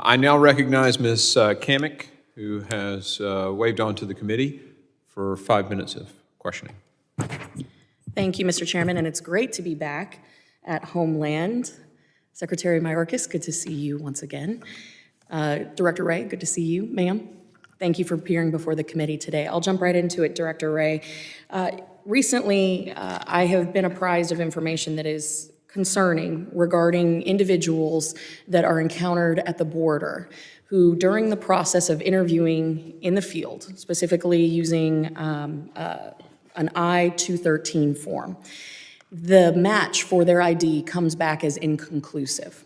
I now recognize Ms. Cammack, who has waved on to the committee for 5 minutes of questioning. Thank you, Mr. Chairman, and it's great to be back at Homeland. Secretary Mayorkas, good to see you once again. Director Wray, good to see you, ma'am. Thank you for appearing before the committee today. I'll jump right into it, Director Wray. Recently, I have been apprised of information that is concerning regarding individuals that are encountered at the border who, during the process of interviewing in the field, specifically using an I-213 form, the match for their ID comes back as inconclusive.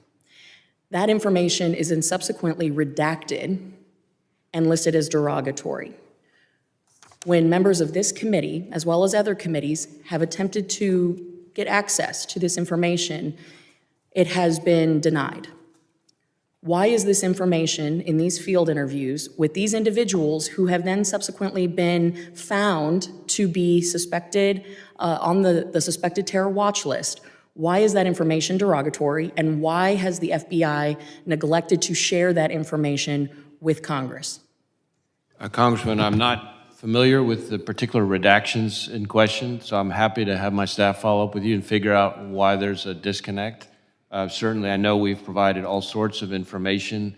That information is then subsequently redacted and listed as derogatory. When members of this committee, as well as other committees, have attempted to get access to this information, it has been denied. Why is this information in these field interviews with these individuals who have then subsequently been found to be suspected on the suspected terror watch list? Why is that information derogatory, and why has the FBI neglected to share that information with Congress? Congressman, I'm not familiar with the particular redactions in question, so I'm happy to have my staff follow up with you and figure out why there's a disconnect. Certainly, I know we've provided all sorts of information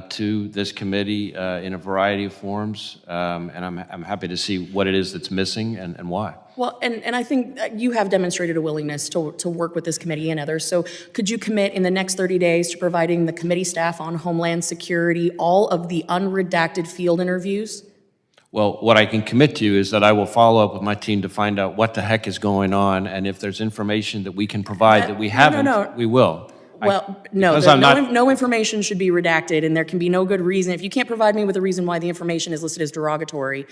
to this committee in a variety of forms, and I'm happy to see what it is that's missing and why. Well, and I think you have demonstrated a willingness to work with this committee and others, so could you commit in the next 30 days to providing the committee staff on Homeland Security all of the unredacted field interviews? Well, what I can commit to is that I will follow up with my team to find out what the heck is going on, and if there's information that we can provide that we haven't, we will. Well, no information should be redacted, and there can be no good reason. If you can't provide me with a reason why the information is listed as derogatory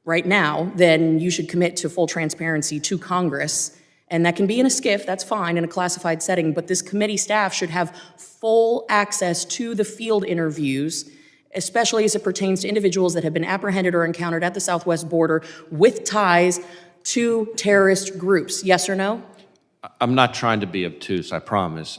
right now, then you should commit to full transparency to Congress. And that can be in a SCIF, that's fine, in a classified setting, but this committee staff should have full access to the field interviews, especially as it pertains to individuals that have been apprehended or encountered at the southwest border with ties to terrorist groups. Yes or no? I'm not trying to be obtuse, I promise.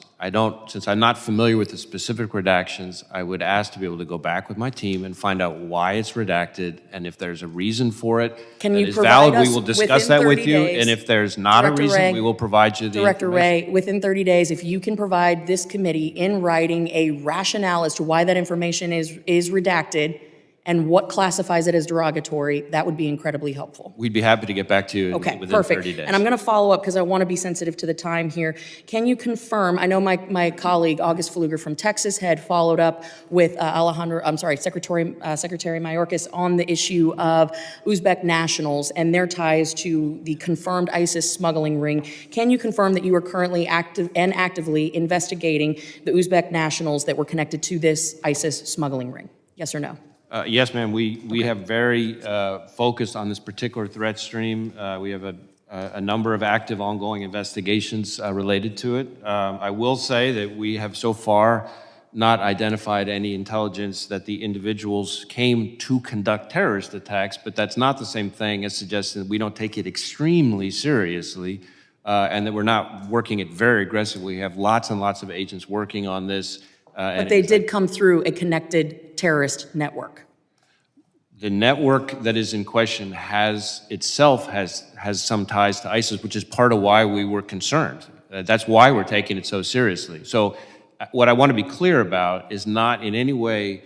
Since I'm not familiar with the specific redactions, I would ask to be able to go back with my team and find out why it's redacted, and if there's a reason for it that is valid, we will discuss that with you, and if there's not a reason, we will provide you the information. Director Wray, within 30 days, if you can provide this committee in writing a rationale as to why that information is redacted and what classifies it as derogatory, that would be incredibly helpful. We'd be happy to get back to you within 30 days. And I'm going to follow up because I want to be sensitive to the time here. Can you confirm, I know my colleague, August Pfluger from Texas, had followed up with Secretary Mayorkas on the issue of Uzbek nationals and their ties to the confirmed ISIS smuggling ring. Can you confirm that you are currently actively investigating the Uzbek nationals that were connected to this ISIS smuggling ring? Yes or no? Yes, ma'am. We have very focused on this particular threat stream. We have a number of active ongoing investigations related to it. I will say that we have so far not identified any intelligence that the individuals came to conduct terrorist attacks, but that's not the same thing as suggesting that we don't take it extremely seriously and that we're not working it very aggressively. We have lots and lots of agents working on this. But they did come through a connected terrorist network. The network that is in question has some ties to ISIS, which is part of why we were concerned. That's why we're taking it so seriously. So what I want to be clear about is not in any way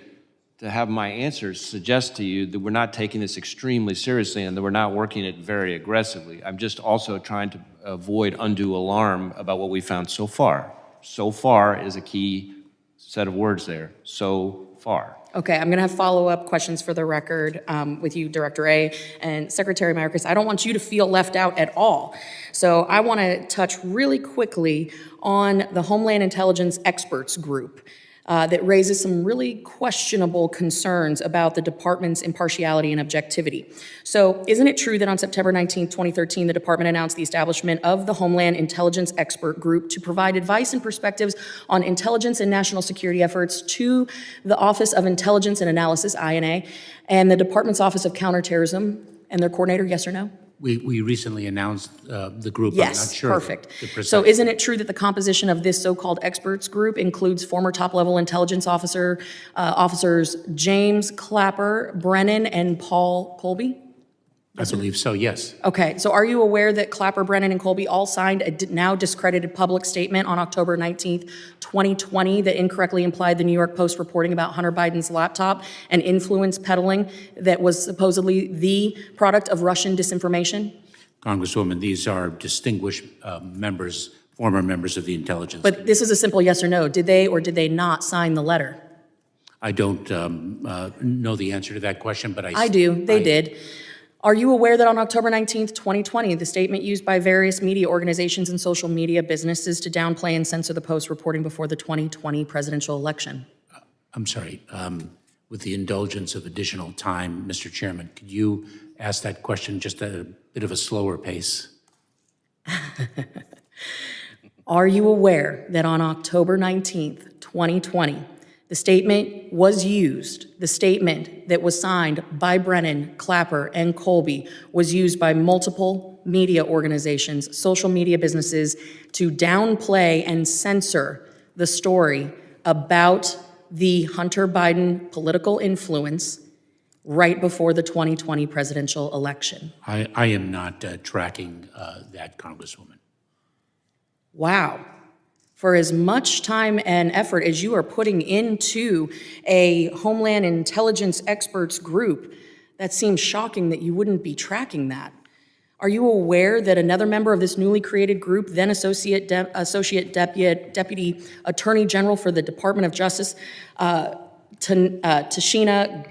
to have my answers suggest to you that we're not taking this extremely seriously and that we're not working it very aggressively. I'm just also trying to avoid undue alarm about what we found so far. So far is a key set of words there. So far. Okay, I'm going to have follow-up questions for the record with you, Director A. And Secretary Mayorkas, I don't want you to feel left out at all. So I want to touch really quickly on the Homeland Intelligence Experts Group that raises some really questionable concerns about the department's impartiality and objectivity. So isn't it true that on September 19, 2013, the department announced the establishment of the Homeland Intelligence Expert Group to provide advice and perspectives on intelligence and national security efforts to the Office of Intelligence and Analysis, INA, and the department's Office of Counterterrorism and their coordinator, yes or no? We recently announced the group. I'm not Yes, sure perfect. the precise- So isn't it true that the composition of this so-called experts group includes former top-level intelligence officers James Clapper, Brennan, and Paul Colby? I believe so, yes. Okay, so are you aware that Clapper, Brennan, and Colby all signed a now discredited public statement on October 19th, 2020 that incorrectly implied the New York Post reporting about Hunter Biden's laptop and influence peddling that was supposedly the product of Russian disinformation? Congresswoman, these are distinguished members, former members of the intelligence. But this is a simple yes or no. Did they or did they not sign the letter? I don't know the answer to that question, but I do, they did. Are you aware that on October 19th, 2020, the statement used by various media organizations and social media businesses to downplay and censor the Post reporting before the 2020 presidential election? I'm sorry, with the indulgence of additional time, Mr. Chairman, could you ask that question just at a bit of a slower pace? Are you aware that on October 19th, 2020, the statement was used, the statement that was signed by Brennan, Clapper, and Colby was used by multiple media organizations, social media businesses to downplay and censor the story about the Hunter Biden political influence right before the 2020 presidential election? I am not tracking that, Congresswoman. Wow. For as much time and effort as you are putting into a Homeland Intelligence experts group, that seems shocking that you wouldn't be tracking that. Are you aware that another member of this newly created group, then Associate Deputy Attorney General for the Department of Justice, Tashina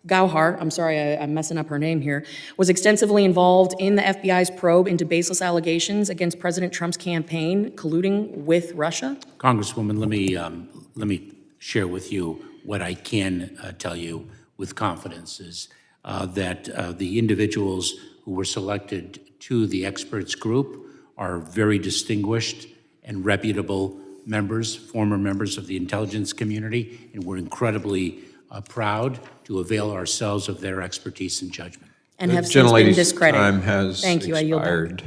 Gauhar, I'm sorry, I'm messing up her name here, was extensively involved in the FBI's probe into baseless allegations against President Trump's campaign colluding with Russia? Congresswoman, let me share with you what I can tell you with confidence is that the individuals who were selected to the experts group are very distinguished and reputable members, former members of the intelligence community, and we're incredibly proud to avail ourselves of their expertise and judgment. And have since been Gentlelady's discredited. time has Thank you, I yield back. expired.